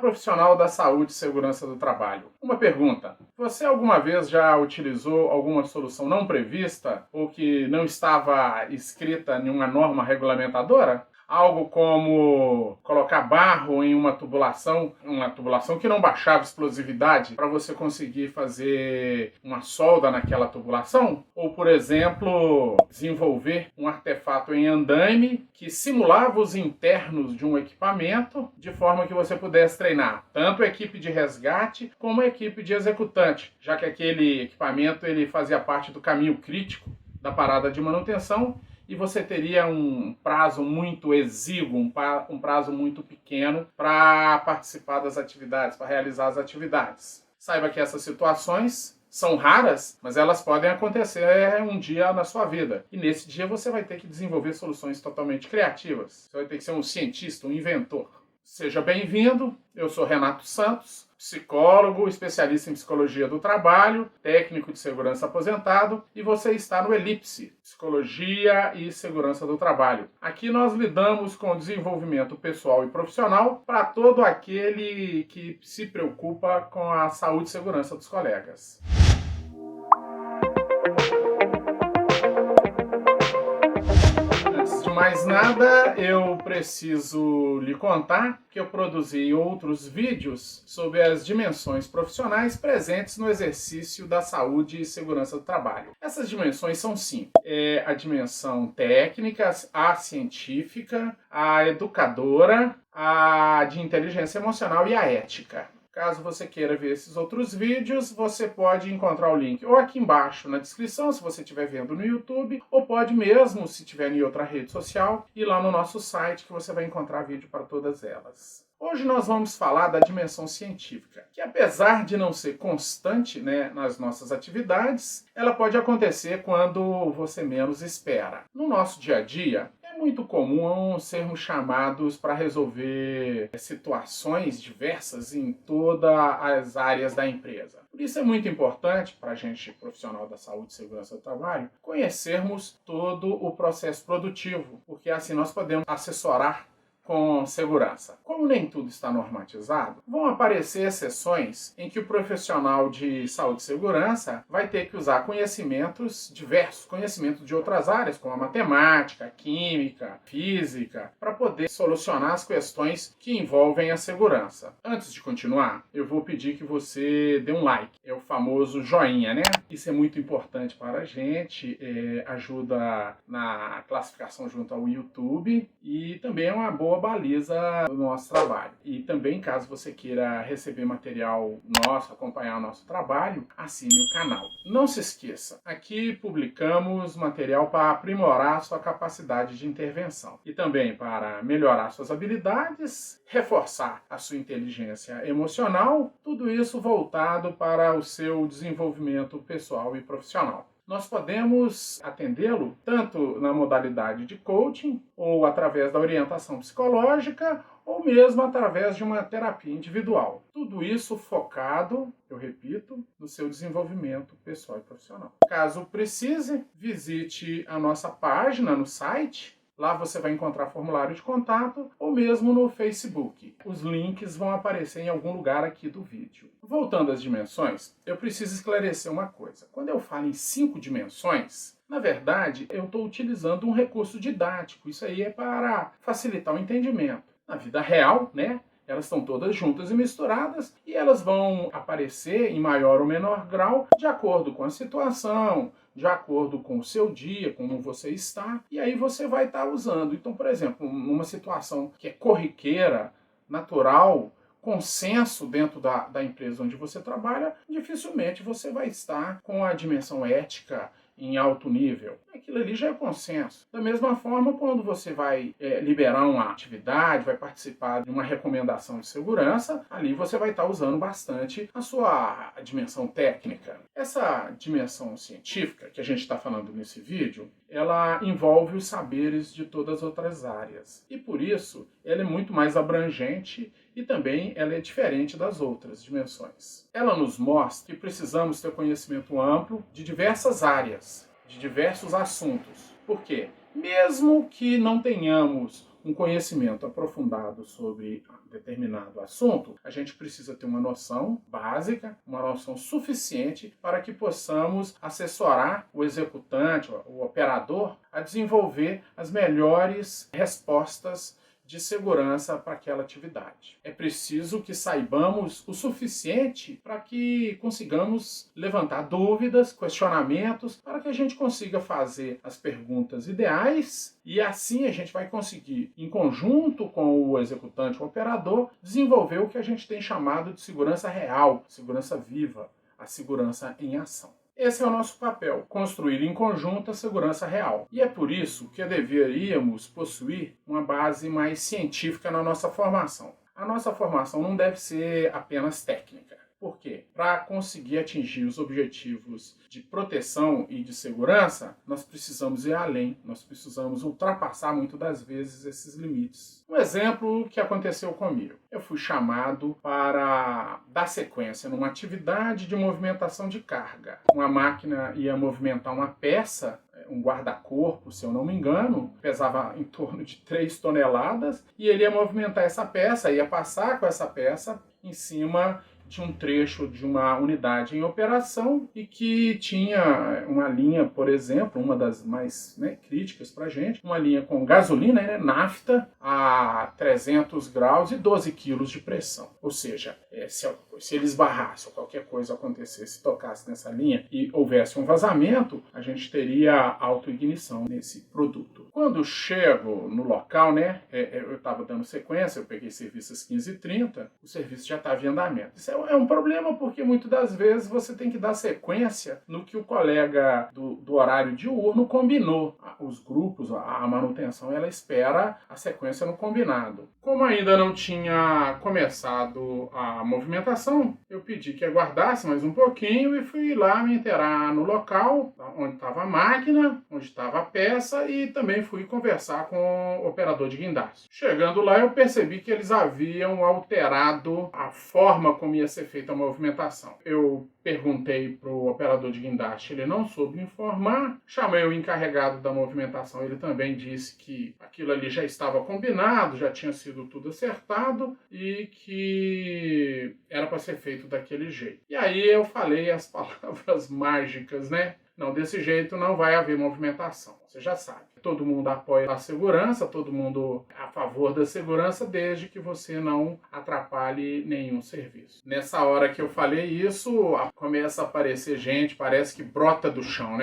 profissional da saúde e segurança do trabalho. Uma pergunta: você alguma vez já utilizou alguma solução não prevista ou que não estava escrita em uma norma regulamentadora? Algo como colocar barro em uma tubulação que não baixava explosividade para você conseguir fazer uma solda naquela tubulação? Ou, por exemplo, desenvolver um artefato em andaime que simulava os internos de um equipamento de forma que você pudesse treinar tanto a equipe de resgate como a equipe de executante, já que aquele equipamento ele fazia parte do caminho crítico da parada de manutenção e você teria um prazo muito exíguo, um prazo muito pequeno para participar das atividades, para realizar as atividades. Saiba que essas situações são raras, mas elas podem acontecer um dia na sua vida. E nesse dia você vai ter que desenvolver soluções totalmente criativas. Você vai ter que ser um cientista, um inventor. Seja bem-vindo, eu sou Renato Santos, psicólogo, especialista em psicologia do trabalho, técnico de segurança aposentado, e você está no Elipse, Psicologia e Segurança do Trabalho. Aqui nós lidamos com o desenvolvimento pessoal e profissional para todo aquele que se preocupa com a saúde e segurança dos colegas. Mais nada, eu preciso lhe contar que eu produzi outros vídeos sobre as dimensões profissionais presentes no exercício da saúde e segurança do trabalho. Essas dimensões são 5. A dimensão técnica, a científica, a educadora, a de inteligência emocional e a ética. Caso você queira ver esses outros vídeos, você pode encontrar o link ou aqui embaixo na descrição, se você estiver vendo no YouTube, ou pode mesmo, se estiver em outra rede social, ir lá no nosso site que você vai encontrar vídeo para todas elas. Hoje nós vamos falar da dimensão científica, que apesar de não ser constante, nas nossas atividades, ela pode acontecer quando você menos espera. No nosso dia a dia, é muito comum sermos chamados para resolver situações diversas em todas as áreas da empresa. Por isso é muito importante para a gente, profissional da saúde e segurança do trabalho, conhecermos todo o processo produtivo, porque assim nós podemos assessorar com segurança. Como nem tudo está normatizado, vão aparecer exceções em que o profissional de saúde e segurança vai ter que usar conhecimentos diversos, conhecimentos de outras áreas, como a matemática, a química, física, para poder solucionar as questões que envolvem a segurança. Antes de continuar, eu vou pedir que você dê um like, é o famoso joinha, né? Isso é muito importante para a gente, ajuda na classificação junto ao YouTube e também é uma boa baliza do nosso trabalho. E também, caso você queira receber material nosso, acompanhar o nosso trabalho, assine o canal. Não se esqueça, aqui publicamos material para aprimorar a sua capacidade de intervenção e também para melhorar suas habilidades, reforçar a sua inteligência emocional, tudo isso voltado para o seu desenvolvimento pessoal e profissional. Nós podemos atendê-lo tanto na modalidade de coaching, ou através da orientação psicológica, ou mesmo através de uma terapia individual. Tudo isso focado, eu repito, no seu desenvolvimento pessoal e profissional. Caso precise, visite a nossa página no site. Lá você vai encontrar formulário de contato ou mesmo no Facebook. Os links vão aparecer em algum lugar aqui do vídeo. Voltando às dimensões, eu preciso esclarecer uma coisa. Quando eu falo em 5 dimensões, na verdade, eu estou utilizando um recurso didático. Isso aí é para facilitar o entendimento. Na vida real, elas estão todas juntas e misturadas e elas vão aparecer em maior ou menor grau de acordo com a situação, de acordo com o seu dia, como você está, e aí você vai estar usando. Então, por exemplo, numa situação que é corriqueira, natural, consenso dentro da empresa onde você trabalha, dificilmente você vai estar com a dimensão ética em alto nível. Aquilo ali já é consenso. Da mesma forma, quando você vai liberar uma atividade, vai participar de uma recomendação de segurança, ali você vai estar usando bastante a sua dimensão técnica. Essa dimensão científica que a gente está falando nesse vídeo, ela envolve os saberes de todas as outras áreas. E por isso, ela é muito mais abrangente e também ela é diferente das outras dimensões. Ela nos mostra que precisamos ter conhecimento amplo de diversas áreas, de diversos assuntos. Por quê? Mesmo que não tenhamos um conhecimento aprofundado sobre determinado assunto, a gente precisa ter uma noção básica, uma noção suficiente para que possamos assessorar o executante, o operador, a desenvolver as melhores respostas de segurança para aquela atividade. É preciso que saibamos o suficiente para que consigamos levantar dúvidas, questionamentos, para que a gente consiga fazer as perguntas ideais e assim a gente vai conseguir, em conjunto com o executante, o operador, desenvolver o que a gente tem chamado de segurança real, segurança viva, a segurança em ação. Esse é o nosso papel, construir em conjunto a segurança real. E é por isso que deveríamos possuir uma base mais científica na nossa formação. A nossa formação não deve ser apenas técnica. Por quê? Para conseguir atingir os objetivos de proteção e de segurança, nós precisamos ir além, nós precisamos ultrapassar muitas das vezes esses limites. Um exemplo que aconteceu comigo. Eu fui chamado para dar sequência numa atividade de movimentação de carga. Uma máquina ia movimentar uma peça, um guarda-corpo, se eu não me engano, pesava em torno de 3 toneladas, e ele ia movimentar essa peça, ia passar com essa peça em cima de um trecho de uma unidade em operação e que tinha uma linha, por exemplo, uma das mais críticas para a gente, uma linha com gasolina, nafta, a 300 graus e 12 quilos de pressão. Ou seja, se ele esbarrasse ou qualquer coisa acontecesse, tocasse nessa linha e houvesse um vazamento, a gente teria autoignição nesse produto. Quando chego no local, eu estava dando sequência, eu peguei serviço às 15h30, o serviço já estava em andamento. Isso é um problema porque muitas das vezes você tem que dar sequência no que o colega do horário diurno combinou. Os grupos, a manutenção, ela espera a sequência no combinado. Como ainda não tinha começado a movimentação, eu pedi que aguardasse mais um pouquinho e fui lá me inteirar no local onde estava a máquina, onde estava a peça e também fui conversar com o operador de guindaste. Chegando lá, eu percebi que eles haviam alterado a forma como ia ser feita a movimentação. Eu perguntei para o operador de guindaste, ele não soube informar. Chamei o encarregado da movimentação, ele também disse que aquilo ali já estava combinado, já tinha sido tudo acertado e que era para ser feito daquele jeito. E aí eu falei as palavras mágicas, Não, desse jeito não vai haver movimentação. Você já sabe. Todo mundo apoia a segurança, todo mundo é a favor da segurança, desde que você não atrapalhe nenhum serviço. Nessa hora que eu falei isso, começa a aparecer gente, parece que brota do chão,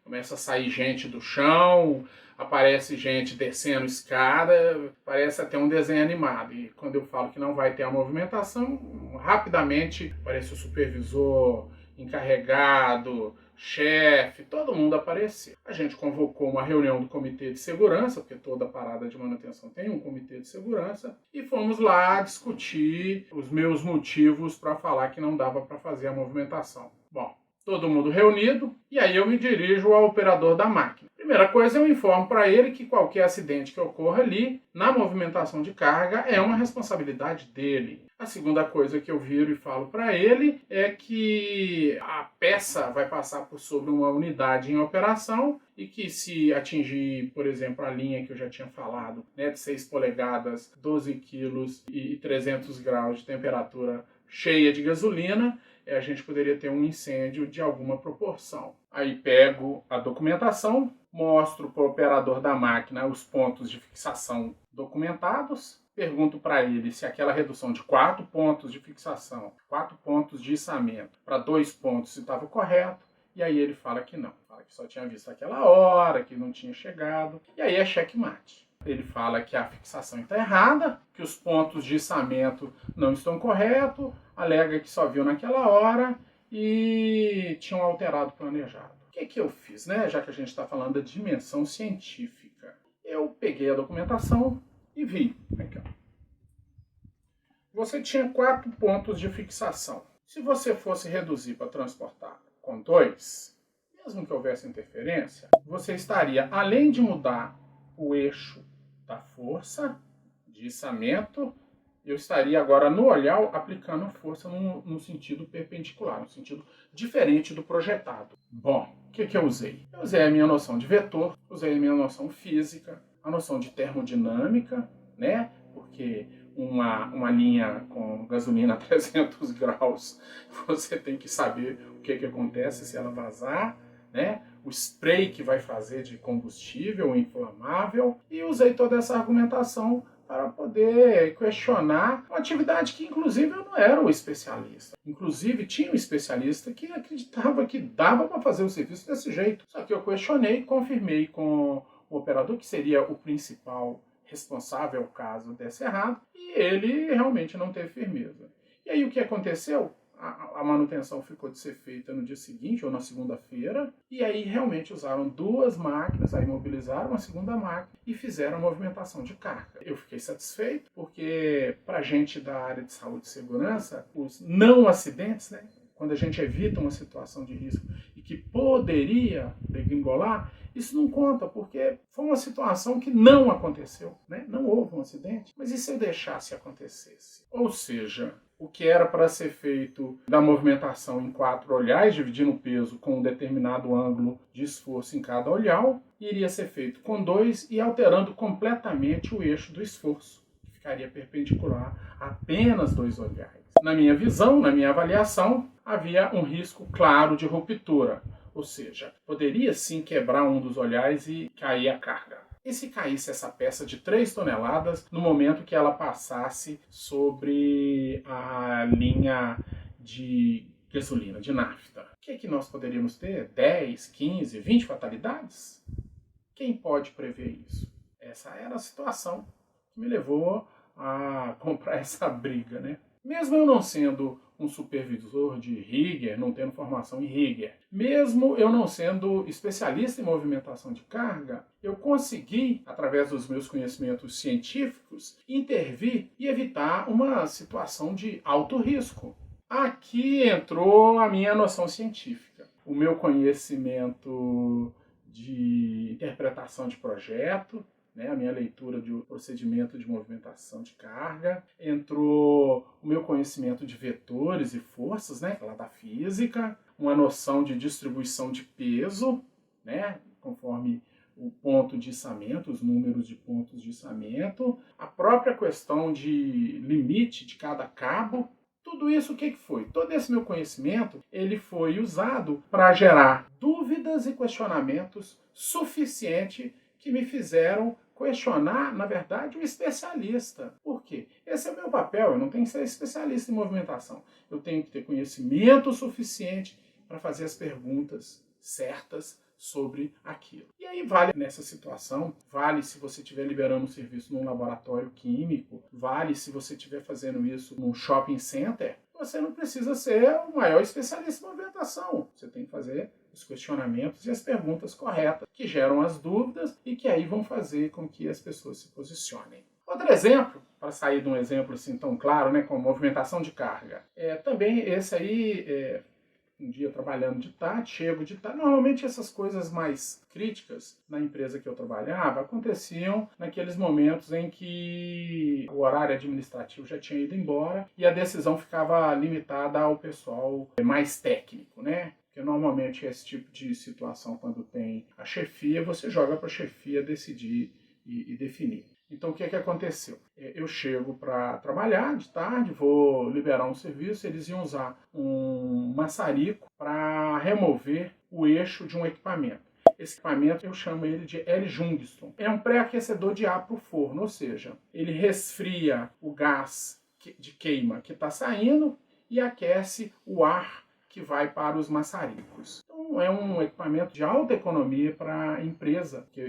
Começa a sair gente do chão, aparece gente descendo escada, parece até um desenho animado. E quando eu falo que não vai ter a movimentação, rapidamente aparece o supervisor, encarregado, chefe, todo mundo apareceu. A gente convocou uma reunião do comitê de segurança, porque toda parada de manutenção tem um comitê de segurança, e fomos lá discutir os meus motivos para falar que não dava para fazer a movimentação. Bom, todo mundo reunido, e aí eu me dirijo ao operador da máquina. Primeira coisa, eu informo para ele que qualquer acidente que ocorra ali, na movimentação de carga, é uma responsabilidade dele. A segunda coisa que eu viro e falo para ele é que a peça vai passar por sobre uma unidade em operação e que se atingir, por exemplo, a linha que eu já tinha falado, de 6 polegadas, 12 quilos e 300 graus de temperatura cheia de gasolina, a gente poderia ter um incêndio de alguma proporção. Aí pego a documentação, mostro para o operador da máquina os pontos de fixação documentados, pergunto para ele se aquela redução de 4 pontos de fixação, 4 pontos de içamento para 2 pontos estava correto, e aí ele fala que não. Fala que só tinha visto aquela hora, que não tinha chegado, e aí é checkmate. Ele fala que a fixação está errada, que os pontos de içamento não estão corretos, alega que só viu naquela hora e tinham alterado o planejado. O que eu fiz, já que a gente está falando da dimensão científica? Eu peguei a documentação e vi. Aqui, ó. Você tinha 4 pontos de fixação. Se você fosse reduzir para transportar com 2, mesmo que houvesse interferência, você estaria, além de mudar o eixo da força de içamento, eu estaria agora no olhar aplicando a força no sentido perpendicular, no sentido diferente do projetado. Bom, o que eu usei? Eu usei a minha noção de vetor, usei a minha noção física, a noção de termodinâmica, né? Porque uma linha com gasolina a 300 graus, você tem que saber o que acontece se ela vazar, né? O spray que vai fazer de combustível inflamável, e usei toda essa argumentação para poder questionar uma atividade que, inclusive, eu não era o especialista. Inclusive, tinha um especialista que acreditava que dava para fazer o serviço desse jeito. Só que eu questionei, confirmei com o operador, que seria o principal responsável caso desse errado, e ele realmente não teve firmeza. E aí o que aconteceu? A manutenção ficou de ser feita no dia seguinte, ou na segunda-feira, e aí realmente usaram 2 máquinas, aí mobilizaram a segunda máquina e fizeram a movimentação de carga. Eu fiquei satisfeito, porque para a gente da área de saúde e segurança, os não acidentes, né, quando a gente evita uma situação de risco e que poderia degringolar, isso não conta, porque foi uma situação que não aconteceu, né? Não houve um acidente, mas e se eu deixasse acontecesse? Ou seja, o que era para ser feito da movimentação em 4 olhares, dividindo o peso com um determinado ângulo de esforço em cada olhar, iria ser feito com 2 e alterando completamente o eixo do esforço, que ficaria perpendicular a apenas 2 olhares. Na minha visão, na minha avaliação, havia um risco claro de ruptura, ou seja, poderia sim quebrar um dos olhares e cair a carga. E se caísse essa peça de 3 toneladas no momento que ela passasse sobre a linha de gasolina, de nafta? O que é que nós poderíamos ter? 10, 15, 20 fatalidades? Quem pode prever isso? Essa era a situação que me levou a comprar essa briga, né? Mesmo eu não sendo um supervisor de rigger, não tendo formação em rigger, mesmo eu não sendo especialista em movimentação de carga, eu consegui, através dos meus conhecimentos científicos, intervir e evitar uma situação de alto risco. Aqui entrou a minha noção científica, o meu conhecimento de interpretação de projeto, né, a minha leitura de procedimento de movimentação de carga, entrou o meu conhecimento de vetores e forças, né, lá da física, uma noção de distribuição de peso, né, conforme o ponto de içamento, os números de pontos de içamento, a própria questão de limite de cada cabo. Tudo isso o que foi? Todo esse meu conhecimento ele foi usado para gerar dúvidas e questionamentos suficientes que me fizeram questionar, na verdade, o especialista. Por quê? Esse é o meu papel, eu não tenho que ser especialista em movimentação. Eu tenho que ter conhecimento suficiente para fazer as perguntas certas sobre aquilo. E aí vale nessa situação, vale se você estiver liberando um serviço num laboratório químico, vale se você estiver fazendo isso num shopping center, você não precisa ser o maior especialista em movimentação. Você tem que fazer os questionamentos e as perguntas corretas, que geram as dúvidas e que aí vão fazer com que as pessoas se posicionem. Outro exemplo, para sair de um exemplo assim tão claro, né, como movimentação de carga, também esse aí, um dia trabalhando de tarde, chego de tarde. Normalmente essas coisas mais críticas na empresa que eu trabalhava aconteciam naqueles momentos em que o horário administrativo já tinha ido embora e a decisão ficava limitada ao pessoal mais técnico, né? Porque normalmente esse tipo de situação, quando tem a chefia, você joga para a chefia decidir e definir. Então o que aconteceu? Eu chego para trabalhar de tarde, vou liberar um serviço, eles iam usar um maçarico para remover o eixo de um equipamento. Esse equipamento eu chamo ele de L-Jungstrom. É um pré-aquecedor de ar para o forno, ou seja, ele resfria o gás de queima que está saindo e aquece o ar que vai para os maçaricos. Então é um equipamento de alta economia para a empresa, que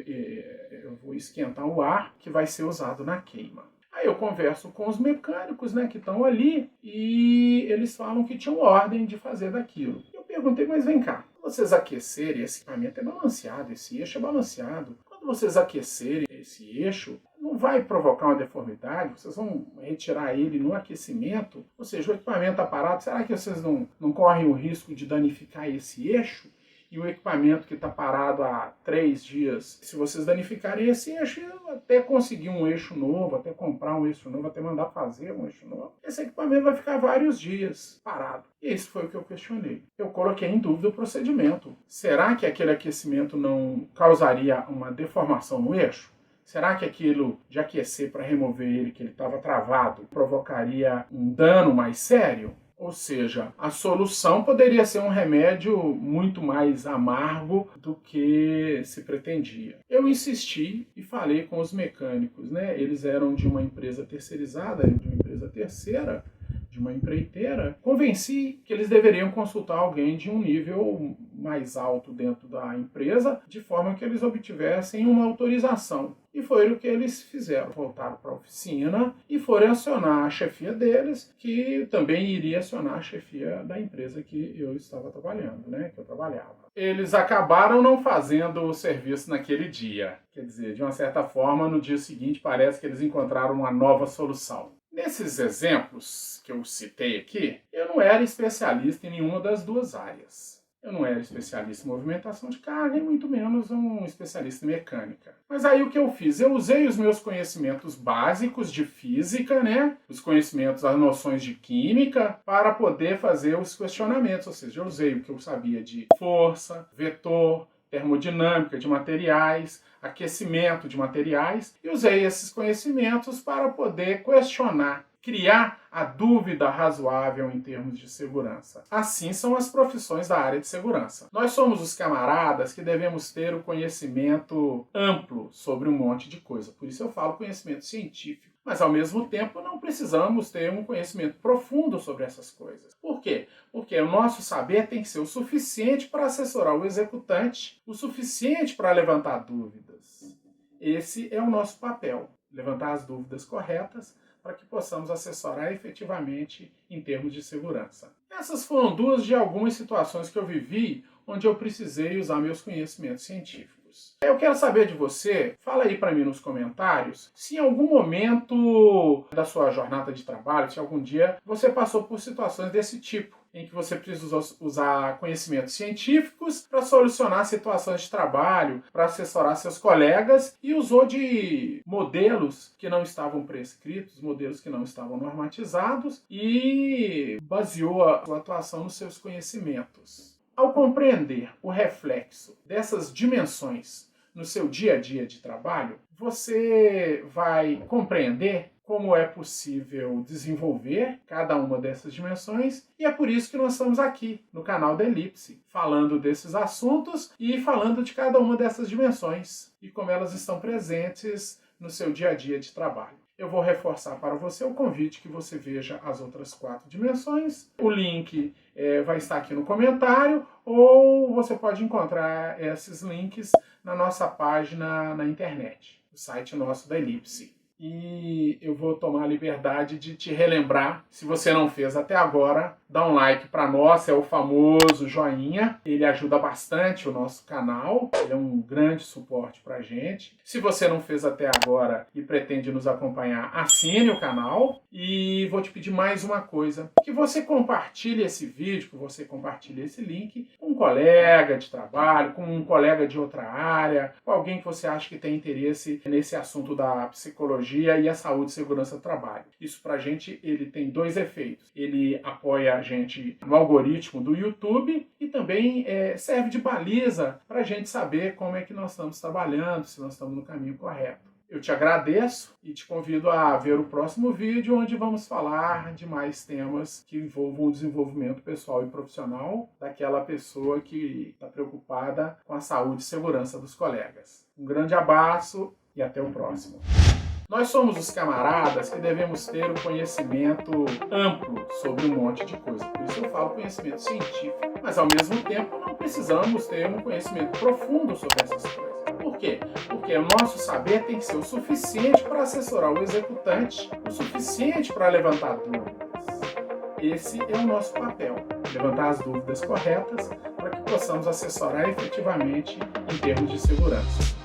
eu vou esquentar o ar que vai ser usado na queima. Aí eu converso com os mecânicos, né, que estão ali e eles falam que tinham ordem de fazer daquilo. Eu perguntei, mas vem cá, quando vocês aquecerem, esse equipamento é balanceado, esse eixo é balanceado. Quando vocês aquecerem esse eixo, não vai provocar uma deformidade, vocês vão retirar ele no aquecimento, ou seja, o equipamento está parado, será que vocês não correm o risco de danificar esse eixo? E o equipamento que está parado há 3 dias, se vocês danificarem esse eixo, até conseguir um eixo novo, até comprar um eixo novo, até mandar fazer um eixo novo, esse equipamento vai ficar vários dias parado. E isso foi o que eu questionei. Eu coloquei em dúvida o procedimento. Será que aquele aquecimento não causaria uma deformação no eixo? Será que aquilo de aquecer para remover ele, que ele estava travado, provocaria um dano mais sério? Ou seja, a solução poderia ser um remédio muito mais amargo do que se pretendia. Eu insisti e falei com os mecânicos, né? Eles eram de uma empresa terceirizada, de uma empresa terceira, de uma empreiteira. Convenci que eles deveriam consultar alguém de um nível mais alto dentro da empresa, de forma que eles obtivessem uma autorização. E foi o que eles fizeram. Voltaram para a oficina e foram acionar a chefia deles, que também iria acionar a chefia da empresa que eu estava trabalhando, né? Que eu trabalhava. Eles acabaram não fazendo o serviço naquele dia. Quer dizer, de uma certa forma, no dia seguinte parece que eles encontraram uma nova solução. Nesses exemplos que eu citei aqui, eu não era especialista em nenhuma das duas áreas. Eu não era especialista em movimentação de carga e muito menos um especialista em mecânica. Mas aí o que eu fiz? Eu usei os meus conhecimentos básicos de física, né? Os conhecimentos, as noções de química, para poder fazer os questionamentos. Ou seja, eu usei o que eu sabia de força, vetor, termodinâmica de materiais, aquecimento de materiais, e usei esses conhecimentos para poder questionar, criar a dúvida razoável em termos de segurança. Assim são as profissões da área de segurança. Nós somos os camaradas que devemos ter o conhecimento amplo sobre um monte de coisa. Por isso eu falo conhecimento científico. Mas, ao mesmo tempo, não precisamos ter um conhecimento profundo sobre essas coisas. Por quê? Porque o nosso saber tem que ser o suficiente para assessorar o executante, o suficiente para levantar dúvidas. Esse é o nosso papel, levantar as dúvidas corretas para que possamos assessorar efetivamente em termos de segurança. Essas foram duas de algumas situações que eu vivi onde eu precisei usar meus conhecimentos científicos. Eu quero saber de você, fala aí para mim nos comentários, se em algum momento da sua jornada de trabalho, se algum dia você passou por situações desse tipo, em que você precisa usar conhecimentos científicos para solucionar situações de trabalho, para assessorar seus colegas e usou de modelos que não estavam prescritos, modelos que não estavam normatizados e baseou a sua atuação nos seus conhecimentos. Ao compreender o reflexo dessas dimensões no seu dia a dia de trabalho, você vai compreender como é possível desenvolver cada uma dessas dimensões, e é por isso que nós estamos aqui no canal da Elipse, falando desses assuntos e falando de cada uma dessas dimensões e como elas estão presentes no seu dia a dia de trabalho. Eu vou reforçar para você o convite que você veja as outras 4 dimensões. O link vai estar aqui no comentário, ou você pode encontrar esses links na nossa página na internet, o site nosso da Elipse. E eu vou tomar a liberdade de te relembrar, se você não fez até agora, dá um like para nós, é o famoso joinha. Ele ajuda bastante o nosso canal, ele é um grande suporte para a gente. Se você não fez até agora e pretende nos acompanhar, assine o canal. E vou te pedir mais uma coisa, que você compartilhe esse vídeo, que você compartilhe esse link com um colega de trabalho, com um colega de outra área, com alguém que você acha que tem interesse nesse assunto da psicologia e a saúde e segurança do trabalho. Isso pra gente, ele tem 2 efeitos. Ele apoia a gente no algoritmo do YouTube e também serve de baliza pra gente saber como é que nós estamos trabalhando, se nós estamos no caminho correto. Eu te agradeço e te convido a ver o próximo vídeo, onde vamos falar de mais temas que envolvam o desenvolvimento pessoal e profissional daquela pessoa que está preocupada com a saúde e segurança dos colegas. Um grande abraço e até o próximo. Nós somos os camaradas que devemos ter um conhecimento amplo sobre um monte de coisa. Por isso eu falo conhecimento científico. Mas, ao mesmo tempo, não precisamos ter um conhecimento profundo sobre essas coisas. Por quê? Porque o nosso saber tem que ser o suficiente para assessorar o executante, o suficiente para levantar dúvidas. Esse é o nosso papel, levantar as dúvidas corretas para que possamos assessorar efetivamente em termos de segurança.